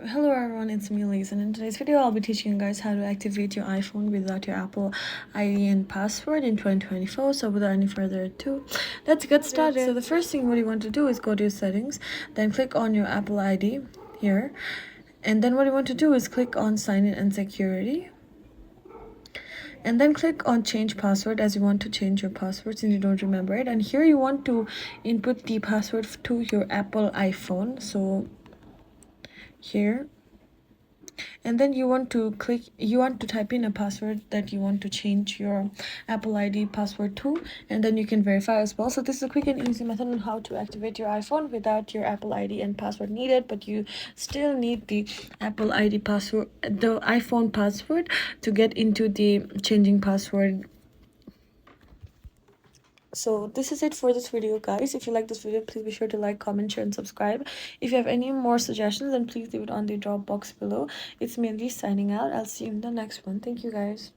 Hello everyone, it's me Liz, and in today's video I'll be teaching you guys how to activate your iPhone without your Apple ID and password in 2024. So without any further ado, let's get started. So the first thing what you want to do is go to your settings, then click on your Apple ID here, and then what you want to do is click on sign in and security, and then click on change password as you want to change your password since you don't remember it. And here you want to input the password to your Apple iPhone, so here, and then you want to type in a password that you want to change your Apple ID password to, and then you can verify as well. So this is a quick and easy method on how to activate your iPhone without your Apple ID and password needed, but you still need the Apple ID password, the iPhone password, to get into the changing password. So this is it for this video, guys. If you like this video, please be sure to like, comment, share, and subscribe. If you have any more suggestions, then please leave it on the drop box below. It's me, Elise, signing out. I'll see you in the next one. Thank you, guys.